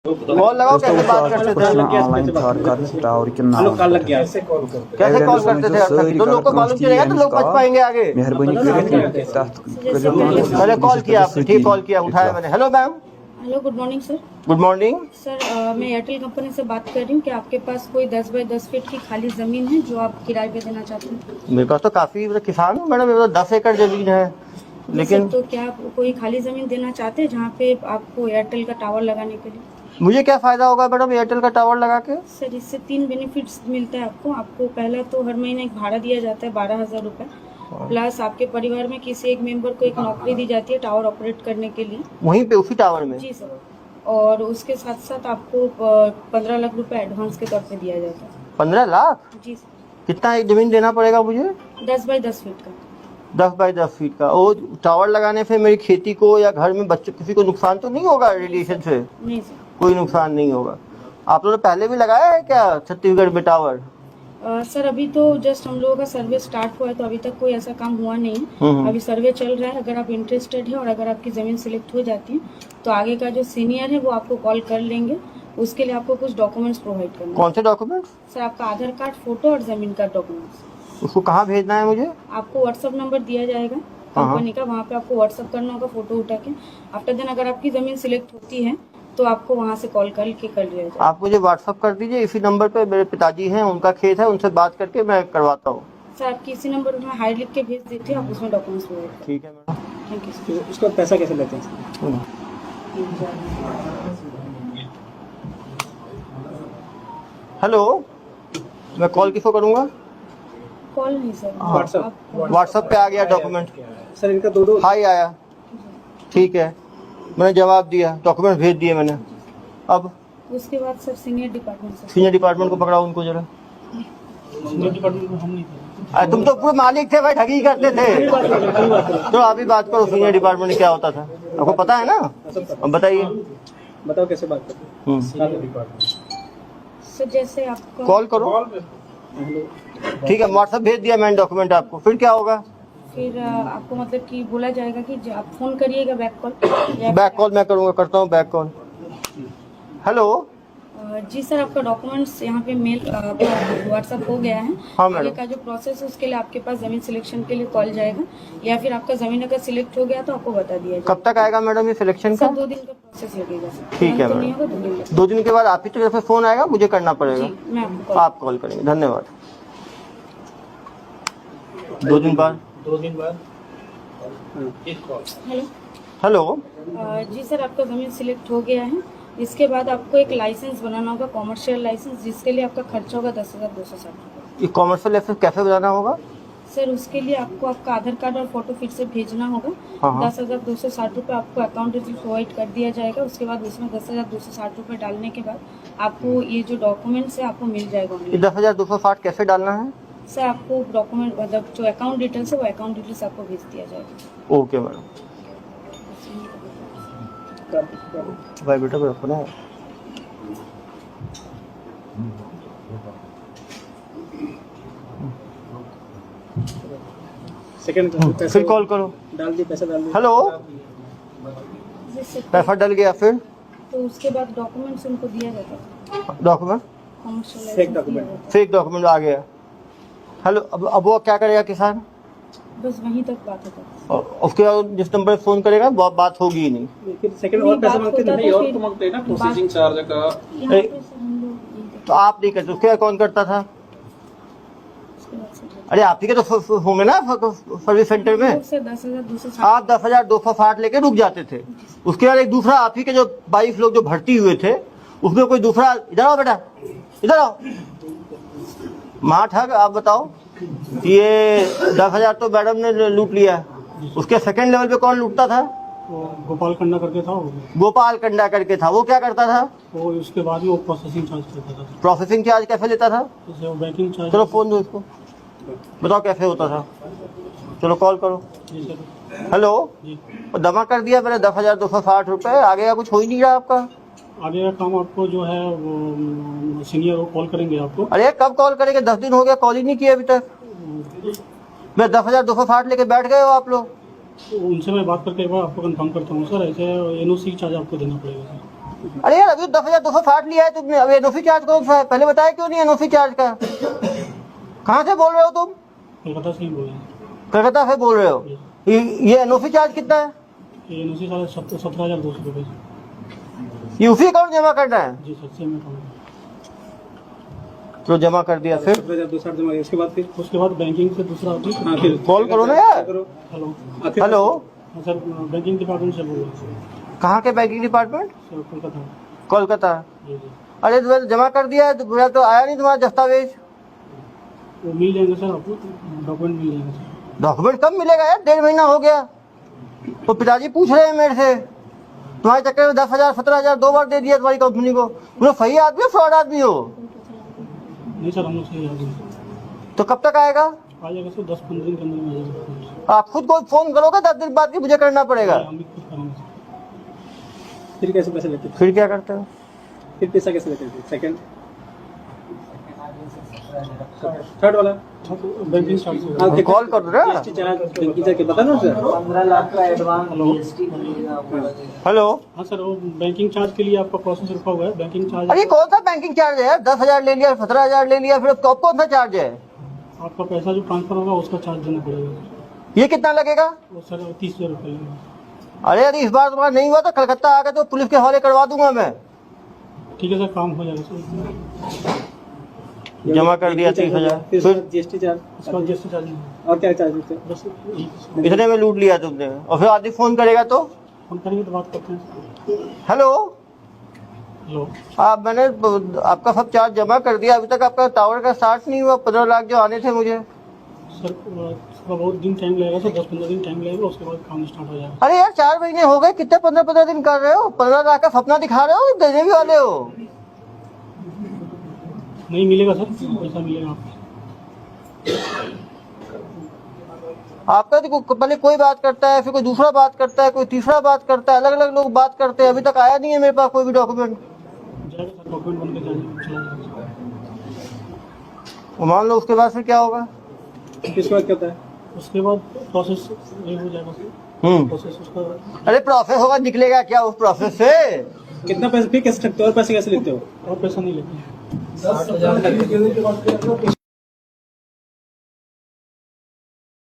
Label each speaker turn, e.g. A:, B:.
A: Call लगाओ, कैसे बात करते थे?
B: ऑनलाइन फ्रॉड का टावर के नाम
A: कैसे कॉल करते थे? तो लोग को मालूम चलेगा तो लोग बच पाएंगे आगे।
B: मेहरबानी
A: पहले कॉल किया आपने, ठीक कॉल किया, उठाया मैंने। Hello ma'am.
C: Hello, good morning sir.
A: Good morning
C: sir, मैं एयरटेल कंपनी से बात कर रही हूँ। क्या आपके पास कोई 10 बाई 10 फीट की खाली ज़मीन है जो आप किराए पे देना चाहते हैं?
A: मेरे पास तो काफी, किसान हूँ मैडम, मेरे पास 10 एकड़ जमीन है। लेकिन
C: तो क्या आप कोई खाली ज़मीन देना चाहते हैं जहाँ पे आपको एयरटेल का टावर लगाने के लिए?
A: मुझे क्या फायदा होगा मैडम एयरटेल का टावर लगा के?
C: सर, इससे 3 बेनिफिट्स मिलता है आपको। पहला तो हर महीने एक भाड़ा दिया जाता है 12,000 रुपये। प्लस आपके परिवार में किसी एक मेंबर को एक नौकरी दी जाती है टावर ऑपरेट करने के लिए,
A: वहीं पे उसी टावर में?
C: जी सर। और उसके साथ साथ आपको 15 लाख रुपए एडवांस के तौर पे दिया जाता है।
A: 15 लाख?
C: जी सर।
A: कितना एक जमीन देना पड़ेगा मुझे?
C: 10 बाई 10 फीट का।
A: 10 बाई 10 फीट का। वो टावर लगाने से मेरी खेती को या घर में बच्चों किसी को नुकसान तो नहीं होगा रेडिएशन से?
C: नहीं सर,
A: कोई नुकसान नहीं होगा। आप लोगों ने पहले भी लगाया है क्या छत्तीसगढ़ में टावर?
C: सर, अभी तो जस्ट हम लोगों का सर्वे स्टार्ट हुआ है, तो अभी तक कोई ऐसा काम हुआ नहीं है। अभी सर्वे चल रहा है। अगर आप इंटरेस्टेड है और अगर आपकी ज़मीन सिलेक्ट हो जाती है तो आगे का जो सीनियर है वो आपको कॉल कर लेंगे। उसके लिए आपको कुछ डॉक्यूमेंट्स प्रोवाइड करना है।
A: कौन से डॉक्यूमेंट्स?
C: सर, आपका आधार कार्ड, फोटो और ज़मीन का डॉक्यूमेंट्स।
A: उसको कहाँ भेजना है मुझे?
C: आपको व्हाट्सअप नंबर दिया जाएगा कंपनी का, वहाँ पे आपको व्हाट्सअप करना होगा फोटो उठा के। आफ्टर देन अगर आपकी ज़मीन सिलेक्ट होती है तो आपको वहाँ से कॉल करके कर लिया जाएगा।
A: आप मुझे व्हाट्सअप कर दीजिए, इसी नंबर पे मेरे पिताजी हैं, उनका खेत है, उनसे बात करके मैं करवाता हूँ।
C: सर, आपकी इसी नंबर पर मैं हाई लिख के भेज देती हूँ, आप उसमें डॉक्यूमेंट्स प्रोवाइड करें।
A: ठीक है मैडम।
C: Thank you sir.
D: उसका पैसा कैसे लेते हैं?
A: हेलो, मैं कॉल किसको करूँगा?
C: कॉल नहीं सर,
D: व्हाट्सएप।
A: व्हाट्सएप पे आ गया डॉक्यूमेंट।
D: सर, इनका दो
A: हाई आया, ठीक है, मैंने जवाब दिया, डॉक्यूमेंट भेज दिए मैंने। अब
C: उसके बाद सर सीनियर डिपार्टमेंट से।
A: सीनियर डिपार्टमेंट को पकड़ाओ, उनको जरा।
D: सीनियर डिपार्टमेंट में हम नहीं थे।
A: अरे तुम तो पूरे मालिक थे भाई, ठगी करते थे। तो अभी बात करो सीनियर डिपार्टमेंट में क्या होता था, आपको पता है ना? अब बताइए।
D: बताओ कैसे बात करते हैं?
C: सर, जैसे आपका
A: कॉल करो, ठीक है, व्हाट्सएप भेज दिया मैंने डॉक्यूमेंट आपको। फिर क्या होगा?
C: फिर आपको मतलब कि बोला जाएगा कि आप फोन करिएगा बैक कॉल।
A: बैक कॉल मैं करूँगा, करता हूँ बैक कॉल। हेलो।
C: जी सर, आपका डॉक्यूमेंट्स यहाँ पे मेल व्हाट्सअप हो गया है।
A: हाँ मैडम।
C: आगे का जो प्रोसेस है उसके लिए आपके पास ज़मीन सिलेक्शन के लिए कॉल जाएगा, या फिर आपका ज़मीन अगर सिलेक्ट हो गया तो आपको बता दिया जाएगा।
A: कब तक आएगा मैडम ये सिलेक्शन का?
C: सर, 2 दिन का प्रोसेस लगेगा सर।
A: ठीक है
C: तो नहीं
A: मैडम।
C: होगा, 2 दिन का।
A: 2 दिन के बाद आप ही तरफ से फोन आएगा, मुझे करना पड़ेगा?
C: जी, मैं आपको
A: आप कॉल करेंगे, धन्यवाद। 2 दिन बाद?
D: 2 दिन बाद।
C: हेलो।
A: हेलो।
C: जी सर, आपका ज़मीन सिलेक्ट हो गया है। इसके बाद आपको एक लाइसेंस बनाना होगा, कॉमर्शियल लाइसेंस, जिसके लिए आपका खर्चा होगा 10,260 रुपये।
A: ये कॉमर्शियल लाइसेंस कैसे बनाना होगा?
C: सर, उसके लिए आपको आपका आधार कार्ड और फोटो फिर से भेजना होगा।
A: हाँ।
C: 10,260 रुपये आपको अकाउंट डिटेल प्रोवाइड कर दिया जाएगा। उसके बाद उसमें 10,260 रुपये डालने के बाद आपको ये जो डॉक्यूमेंट्स है आपको मिल जाएगा
A: ये
C: ऑनलाइन।
A: 10,260 कैसे डालना है?
C: सर, आपको डॉक्यूमेंट मतलब जो अकाउंट डिटेल्स है वो अकाउंट डिटेल्स आपको भेज दिया जाएगा।
A: Okay madam. भाई बेटा को रखो ना।
D: सेकंड
A: फिर कॉल करो।
D: डाल दिए, पैसा डाल दिए।
A: हेलो,
C: जी सर,
A: पैसा डल गया। फिर
C: तो उसके बाद डॉक्यूमेंट्स उनको दिया जाता है,
A: document,
C: commercial
D: fake
C: licence
D: document.
C: दिया जाता
A: फेक डॉक्यूमेंट आ गया। हेलो, अब वो क्या करेगा किसान?
C: है। बस वहीं तक बात होता है।
A: और उसके बाद जिस नंबर पे फोन करेगा वो बात होगी ही नहीं।
D: लेकिन सेकंड और पैसा मांगते
C: बात
D: नहीं,
C: होता
D: और
C: तो
D: तो मांगते हैं ना
C: फिर
D: प्रोसेसिंग चार्ज का।
C: यहाँ पे सर हम लोग यही करते
A: तो आप नहीं करते, उसके बाद कौन करता था?
C: हैं। उसके बाद सर
A: अरे आप ही के तो होंगे ना सर्विस सेंटर में।
C: सर 10,260।
A: आप 10,260 लेके रुक जाते थे। उसके बाद एक दूसरा आप ही के जो 22 लोग जो भर्ती हुए थे उसमें कोई दूसरा, इधर आओ बेटा, इधर आओ, माँ ठग। आप बताओ, ये 10,000 तो मैडम ने लूट लिया, उसके सेकंड लेवल पे कौन लूटता था?
D: गोपाल कंडा करके था वो।
A: गोपाल कंडा करके था। वो क्या करता था?
D: वो उसके बाद में वो प्रोसेसिंग चार्ज करता था।
A: प्रोसेसिंग चार्ज कैसे लेता था?
D: जैसे वो बैंकिंग चार्ज।
A: चलो फोन दो इसको, बताओ कैसे होता था। चलो कॉल करो।
D: जी सर।
A: हेलो,
D: जी।
A: जमा कर दिया मैंने 10,260 रुपए। आगे का कुछ हो ही नहीं रहा आपका।
D: आगे का काम आपको जो है वो सीनियर वो कॉल करेंगे आपको।
A: अरे कब कॉल करेंगे? 10 दिन हो गया, कॉल ही नहीं किया अभी तक। मैं 10,260 लेके बैठ गए हो आप लोग।
D: उनसे मैं बात करके एक बार आपको कंफर्म करता हूँ सर। ऐसे एनओसी चार्ज आपको देना पड़ेगा सर।
A: अरे यार अभी 10,260 लिया है तुमने, अब एनओसी चार्ज कौन सा है, पहले बताया क्यों नहीं एनओसी चार्ज का? कहाँ से बोल रहे हो तुम?
D: कोलकाता से ही बोल रहे हैं।
A: कलकत्ता से बोल रहे हो? ये एनओसी चार्ज कितना है?
D: ये एनओसी साढ़े 17,200 रुपये।
A: ये उसी अकाउंट जमा करना है?
D: जी सर, सेम अकाउंट।
A: तो जमा कर दिया, फिर
E: 17,260 जमा किया।
D: उसके बाद बैंकिंग से दूसरा ऑफिस।
E: हाँ, फिर
A: कॉल करो ना यार।
E: करो।
D: हेलो।
A: हेलो,
D: हाँ सर, बैंकिंग डिपार्टमेंट से बोल रहे हैं
A: कहाँ के banking department?
D: Sir, Kolkata.
A: Kolkata.
D: जी जी,
A: अरे तुम्हें जमा कर दिया है तो मेरा तो आया नहीं तुम्हारा दस्तावेज।
D: वो मिल जाएंगे सर आपको, डॉक्यूमेंट मिल जाएंगे सर।
A: डॉक्यूमेंट कब मिलेगा यार, 1.5 महीना हो गया। तो पिताजी पूछ रहे हैं मेरे से, तुम्हारे चक्कर में 10,000 17,000 2 बार दे दिया तुम्हारी कंपनी को। तुम सही आदमी हो फ्रॉड आदमी हो?
D: नहीं सर, हम लोग सही आ जाएंगे।
A: तो कब तक आएगा?
D: आ जाएगा सर, 10-15 दिन के अंदर में आ जाएगा।
A: आप खुद को फोन करोगे 10 दिन बाद की मुझे करना पड़ेगा?
D: हम भी खुद करेंगे सर।
E: फिर कैसे पैसे लेते थे?
A: फिर क्या करते हो?
E: फिर पैसा कैसे लेते थे? सेकंड थर्ड वाला
D: बैंकिंग चार्ज।
E: हाँ,
A: कॉल कर दो ना।
E: GST चार्ज बैंकिंग चार्ज के बता ना सर।
F: 15 लाख का एडवांस
D: हेलो।
A: हेलो,
D: हाँ सर, वो बैंकिंग चार्ज के लिए आपका प्रोसेस रुका हुआ है। बैंकिंग चार्ज
A: अरे कौन सा बैंकिंग चार्ज है यार? 10,000 ले लिया, 17,000 ले लिया, फिर अब कौन सा चार्ज है?
D: आपका पैसा जो ट्रांसफर होगा उसका चार्ज देना पड़ेगा।
A: ये कितना लगेगा?
D: वो सर 30,000 रुपये लगेगा।
A: अरे यदि इस बार तुम्हारा नहीं हुआ तो कलकत्ता आकर तो पुलिस के हवाले करवा दूंगा मैं।
D: ठीक है सर, काम हो जाएगा सर।
A: जमा कर दिया 30,000,
E: फिर
A: फिर
E: GST चार्ज
D: उसका GST चार्ज नहीं है।
E: और क्या चार्ज देते हैं?
D: बस यही।
A: इतने में लूट लिया तुमने, और फिर आदमी फोन करेगा तो
D: फोन करेंगे तो बात करते हैं।
A: Hello,
D: hello.
A: मैंने आपका सब चार्ज जमा कर दिया, अभी तक आपका टावर का स्टार्ट नहीं हुआ। 15 लाख जो आने थे मुझे।
D: सर थोड़ा बहुत दिन टाइम लगेगा सर, 10-15 दिन टाइम लगेगा, उसके बाद काम स्टार्ट हो जाएगा।
A: अरे यार 4 महीने हो गए, कितने 15-15 दिन कर रहे हो? 15 लाख का सपना दिखा रहे हो, देने भी वाले हो?
D: नहीं मिलेगा सर, पैसा मिलेगा आपको।
A: आपका देखो, पहले कोई बात करता है, फिर कोई दूसरा बात करता है, कोई तीसरा बात करता है, अलग अलग लोग बात करते हैं। अभी तक आया नहीं है मेरे पास कोई भी डॉक्यूमेंट।
D: जाएगा सर, डॉक्यूमेंट बन के चला जाएगा।
A: मान लो उसके बाद फिर क्या होगा?
E: इसके बाद क्या होता है?
D: उसके बाद प्रोसेस ये हो जाएगा सर। प्रोसेस उसका
A: अरे प्रोसेस होगा, निकलेगा क्या उस प्रोसेस से?
E: कितना पैसे फिर कैसे सकते हो और पैसे कैसे लेते हो?
D: और पैसा नहीं लेते हैं।